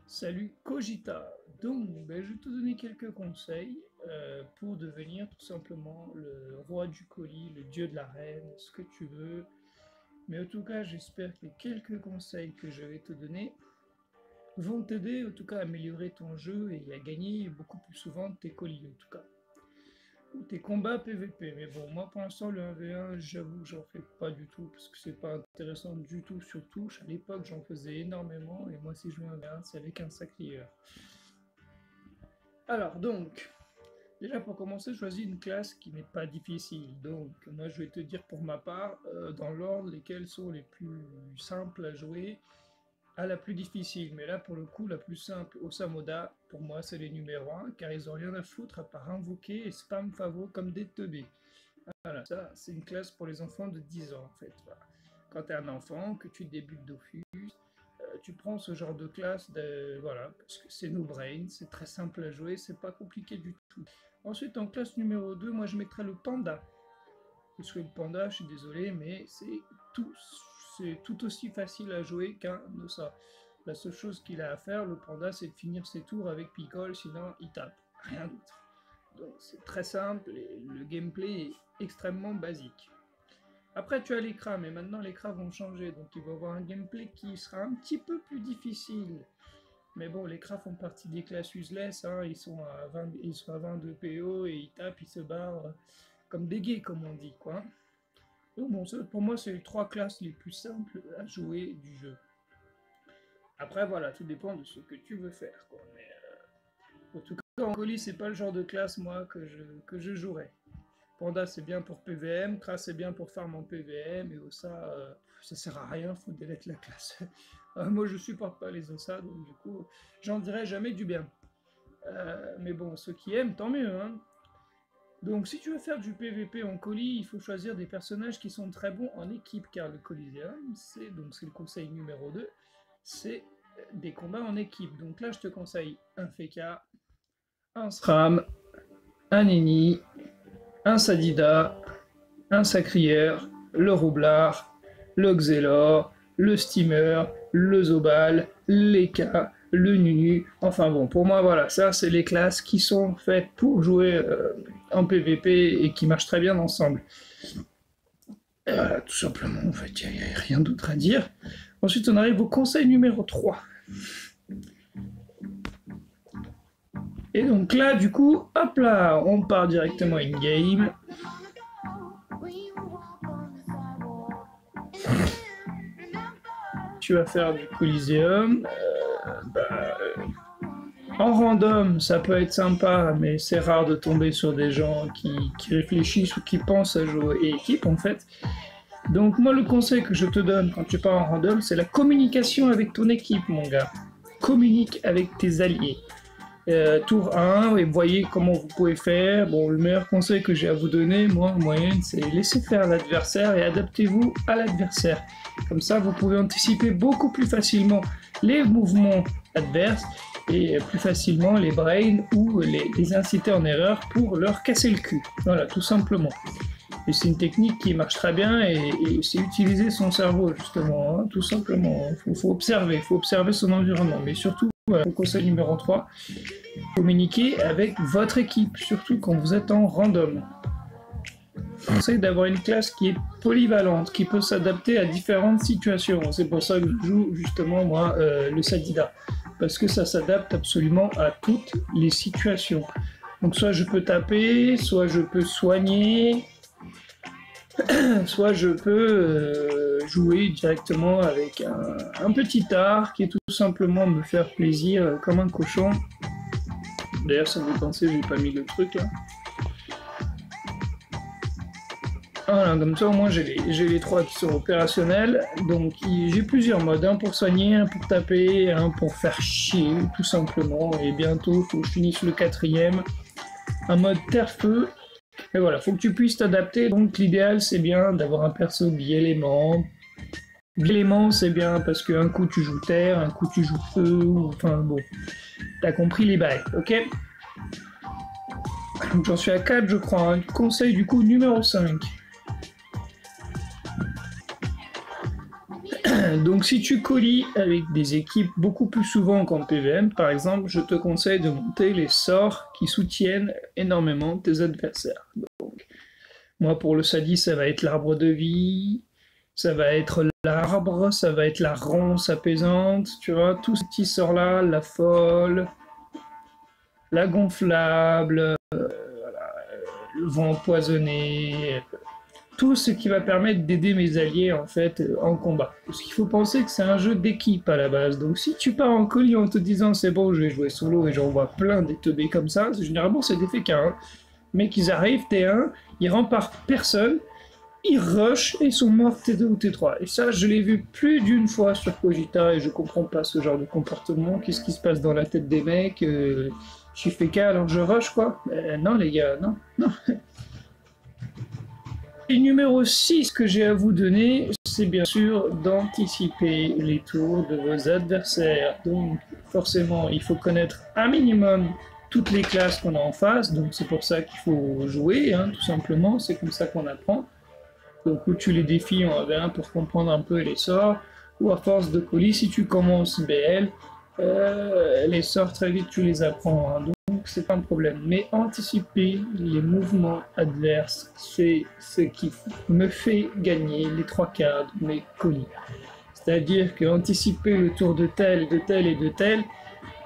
Salut Cogita. Donc, je vais te donner quelques conseils pour devenir tout simplement le roi du colis, le dieu de l'arène, ce que tu veux. Mais en tout cas, j'espère que les quelques conseils que je vais te donner vont t'aider en tout cas à améliorer ton jeu et à gagner beaucoup plus souvent tes colis en tout cas. Ou tes combats PVP. Mais bon, moi pour l'instant, le 1v1, j'avoue que j'en fais pas du tout parce que c'est pas intéressant du tout sur touche. À l'époque, j'en faisais énormément et moi, si je joue 1v1, c'est avec un sacrieur. Alors, donc, déjà pour commencer, choisis une classe qui n'est pas difficile. Donc, moi, je vais te dire pour ma part, dans l'ordre, lesquelles sont les plus simples à jouer à la plus difficile. Mais là, pour le coup, la plus simple, Osamoda, pour moi, c'est les numéros 1, car ils ont rien à foutre à part invoquer et spam favo comme des teubés. Voilà, ça, c'est une classe pour les enfants de 10 ans, en fait. Voilà. Quand tu es un enfant, que tu débutes Dofus, tu prends ce genre de classe, voilà, parce que c'est no brain, c'est très simple à jouer, c'est pas compliqué du tout. Ensuite, en classe numéro 2, moi je mettrais le panda. Parce que le panda, je suis désolé, mais c'est tout aussi facile à jouer qu'un Ossa. La seule chose qu'il a à faire, le panda, c'est de finir ses tours avec Picole, sinon il tape. Rien d'autre. Donc c'est très simple et le gameplay est extrêmement basique. Après tu as les cras, mais maintenant les cras vont changer, donc il va y avoir un gameplay qui sera un petit peu plus difficile. Mais bon, les cras font partie des classes useless, hein, ils sont à 22 PO et ils tapent, ils se barrent comme des gays, comme on dit, quoi. Donc bon, pour moi, c'est les trois classes les plus simples à jouer du jeu. Après, voilà, tout dépend de ce que tu veux faire, quoi. Mais en tout cas, en colis, c'est pas le genre de classe, moi, que je jouerais. Panda, c'est bien pour PVM, Kras, c'est bien pour farm en PVM, et Ossa, ça sert à rien, faut delete la classe. Moi, je supporte pas les Ossa, donc du coup, j'en dirai jamais du bien. Mais bon, ceux qui aiment, tant mieux, hein. Donc, si tu veux faire du PVP en colis, il faut choisir des personnages qui sont très bons en équipe, car le Coliseum, c'est le conseil numéro 2, c'est des combats en équipe. Donc là, je te conseille un Feka, un SRAM, un Nini, un Sadida, un Sacrière, le Roublard, le Xelor, le Steamer, le Zobal, l'Eka, le Nunu. Enfin bon, pour moi, voilà, ça, c'est les classes qui sont faites pour jouer en PVP et qui marchent très bien ensemble. Tout simplement, en fait, il n'y a rien d'autre à dire. Ensuite, on arrive au conseil numéro 3. Et donc là, du coup, hop là, on part directement in-game. Tu vas faire du Coliseum. En random, ça peut être sympa, mais c'est rare de tomber sur des gens qui réfléchissent ou qui pensent à jouer équipe, en fait. Donc moi, le conseil que je te donne quand tu pars en random, c'est la communication avec ton équipe, mon gars. Communique avec tes alliés. Tour 1, et voyez comment vous pouvez faire. Bon, le meilleur conseil que j'ai à vous donner, moi, en moyenne, c'est laisser faire l'adversaire et adaptez-vous à l'adversaire. Comme ça, vous pouvez anticiper beaucoup plus facilement les mouvements adverses et plus facilement les brains ou les inciter en erreur pour leur casser le cul. Voilà, tout simplement. Et c'est une technique qui marche très bien et c'est utiliser son cerveau, justement, hein, tout simplement. Il faut observer son environnement, mais surtout, voilà, le conseil numéro 3, communiquer avec votre équipe, surtout quand vous êtes en random. Conseil d'avoir une classe qui est polyvalente, qui peut s'adapter à différentes situations. C'est pour ça que je joue justement moi le Sadida, parce que ça s'adapte absolument à toutes les situations. Donc soit je peux taper, soit je peux soigner, soit je peux jouer directement avec un petit arc et tout simplement me faire plaisir comme un cochon. D'ailleurs, ça me fait penser, j'ai pas mis le truc là. Voilà, comme ça au moins j'ai les trois qui sont opérationnels. Donc j'ai plusieurs modes, un pour soigner, un pour taper, un pour faire chier tout simplement. Et bientôt il faut que je finisse le 4e, un mode terre-feu. Et voilà, faut que tu puisses t'adapter. Donc l'idéal c'est bien d'avoir un perso bi-élément. Bi-élément c'est bien parce qu'un coup tu joues terre, un coup tu joues feu, enfin bon, t'as compris les bails, ok? Donc j'en suis à 4 je crois, hein. Conseil du coup numéro 5. Donc si tu collies avec des équipes beaucoup plus souvent qu'en PvM, par exemple, je te conseille de monter les sorts qui soutiennent énormément tes adversaires. Donc, moi pour le Sadi, ça va être l'arbre de vie, ça va être l'arbre, ça va être la ronce apaisante, tu vois, tous ces petits sorts-là, la folle, la gonflable, le vent empoisonné, tout ce qui va permettre d'aider mes alliés en fait en combat. Parce qu'il faut penser que c'est un jeu d'équipe à la base. Donc si tu pars en colis en te disant c'est bon, je vais jouer solo et j'en vois plein des teubés comme ça, généralement c'est des FK1. Mec, ils arrivent T1, ils rentrent par personne, ils rushent et ils sont morts T2 ou T3. Et ça, je l'ai vu plus d'une fois sur Cogita et je comprends pas ce genre de comportement. Qu'est-ce qui se passe dans la tête des mecs Je suis FK alors je rush quoi. Non les gars, non, non. Et numéro 6 que j'ai à vous donner, c'est bien sûr d'anticiper les tours de vos adversaires. Donc forcément, il faut connaître un minimum toutes les classes qu'on a en face, donc c'est pour ça qu'il faut jouer, hein, tout simplement, c'est comme ça qu'on apprend. Donc où tu les défis en 1v1 pour comprendre un peu les sorts, ou à force de colis, si tu commences BL, les sorts très vite tu les apprends, hein, donc c'est pas un problème. Mais anticiper les mouvements adverses, c'est ce qui me fait gagner les 3/4 de mes colis. C'est-à-dire que anticiper le tour de tel, de tel et de tel,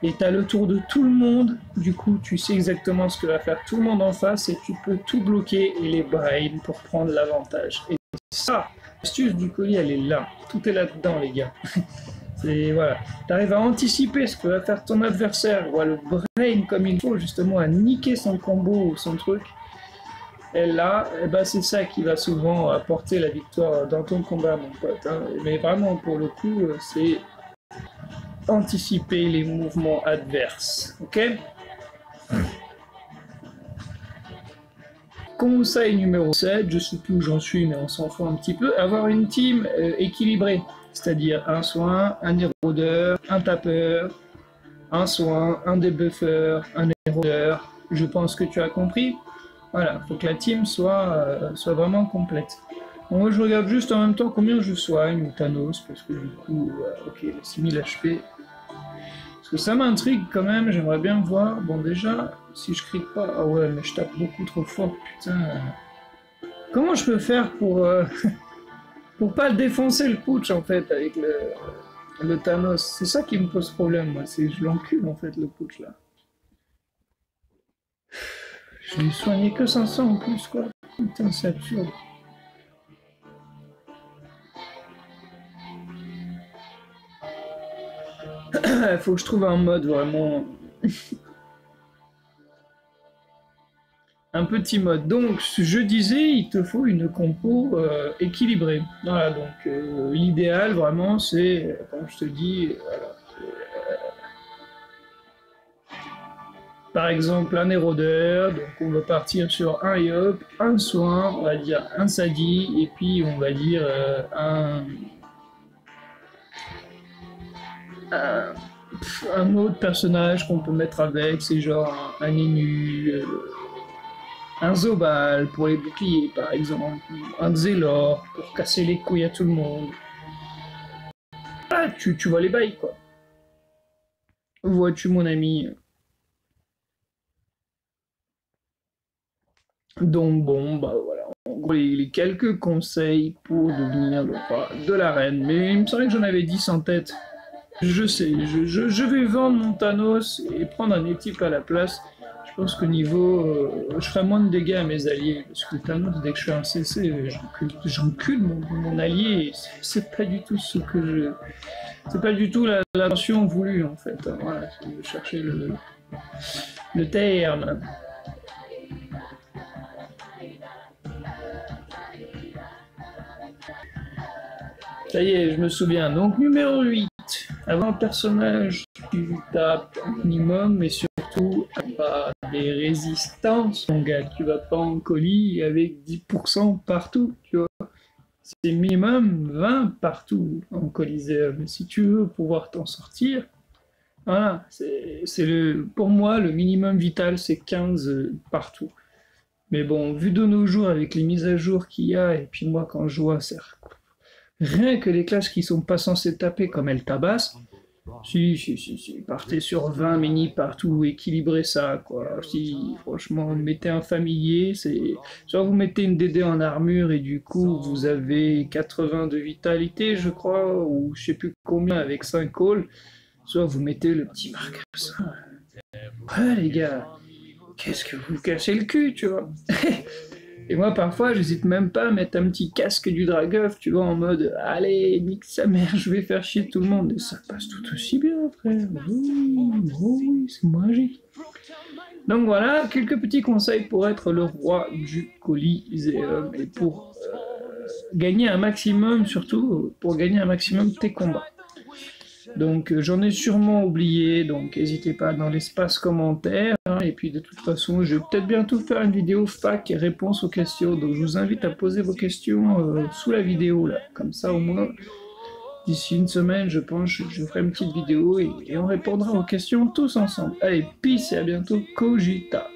et t'as le tour de tout le monde, du coup tu sais exactement ce que va faire tout le monde en face et tu peux tout bloquer et les brain pour prendre l'avantage. Et ça, l'astuce du colis elle est là, tout est là-dedans les gars. C'est voilà, t'arrives à anticiper ce que va faire ton adversaire, ou à le brain comme il faut justement, à niquer son combo ou son truc. Et là, eh ben, c'est ça qui va souvent apporter la victoire dans ton combat mon pote. Hein. Mais vraiment pour le coup, c'est anticiper les mouvements adverses, ok? Conseil numéro 7, je sais plus où j'en suis mais on s'en fout un petit peu, avoir une team équilibrée, c'est-à-dire un soin, un érodeur, un tapeur, un soin, un débuffer, un érodeur, je pense que tu as compris. Voilà, faut que la team soit vraiment complète. Bon, moi je regarde juste en même temps combien je soigne ou Thanos, parce que du coup, ok, 6000 HP. Parce que ça m'intrigue quand même, j'aimerais bien voir. Bon, déjà, si je crie pas. Ah ouais, mais je tape beaucoup trop fort, putain. Comment je peux faire pour, pour pas défoncer le putsch en fait avec le Thanos? C'est ça qui me pose problème, moi. C'est je l'encule en fait le putsch là. Je lui soignais que 500 en plus, quoi. Putain, c'est absurde. Faut que je trouve un mode vraiment... un petit mode. Donc, je disais, il te faut une compo équilibrée. Voilà, donc l'idéal vraiment, c'est, comme je te dis, par exemple un érodeur, donc on va partir sur un Yop, un soin, on va dire un Sadi, et puis on va dire un autre personnage qu'on peut mettre avec, c'est genre un Inu, un Zobal pour les boucliers par exemple, un Zélor pour casser les couilles à tout le monde. Ah, tu vois les bails quoi. Vois-tu mon ami? Donc bon, bah voilà, en gros les quelques conseils pour devenir le roi de l'arène. Mais il me semblait que j'en avais 10 en tête. Je sais, je vais vendre mon Thanos et prendre un équipe à la place. Je pense que niveau... je ferai moins de dégâts à mes alliés. Parce que Thanos, dès que je fais un CC, j'encule mon allié. C'est pas du tout ce que je... C'est pas du tout l'attention voulue en fait. Voilà, je cherchais le terme. Ça y est, je me souviens. Donc numéro 8. Avoir un personnage qui tape un minimum, mais surtout pas des résistances. Mon gars, tu vas pas en colis avec 10% partout, tu vois. C'est minimum 20 partout en Coliseum. Si tu veux pouvoir t'en sortir, voilà, pour moi, le minimum vital, c'est 15 partout. Mais bon, vu de nos jours, avec les mises à jour qu'il y a, et puis moi, quand je vois, Rien que les classes qui sont pas censées taper comme elles tabassent, si, partez sur 20 mini partout, équilibrez ça, quoi. Si, franchement, mettez un familier, soit vous mettez une DD en armure et du coup, vous avez 80 de vitalité, je crois, ou je sais plus combien avec 5 calls, soit vous mettez le petit marqueur. Ouais, les gars, qu'est-ce que vous cassez le cul, tu vois. Et moi, parfois, j'hésite même pas à mettre un petit casque du Dragueuf, tu vois, en mode allez, nique sa mère, je vais faire chier tout le monde. Et ça passe tout aussi bien, frère. Oui, c'est magique. Donc voilà, quelques petits conseils pour être le roi du Coliseum et pour gagner un maximum, surtout pour gagner un maximum tes combats. Donc j'en ai sûrement oublié, donc n'hésitez pas dans l'espace commentaire. Hein, et puis de toute façon, je vais peut-être bientôt faire une vidéo fac et réponse aux questions. Donc je vous invite à poser vos questions sous la vidéo là. Comme ça au moins, d'ici une semaine, je pense, je ferai une petite vidéo et on répondra aux questions tous ensemble. Allez, peace et à bientôt, Cogita.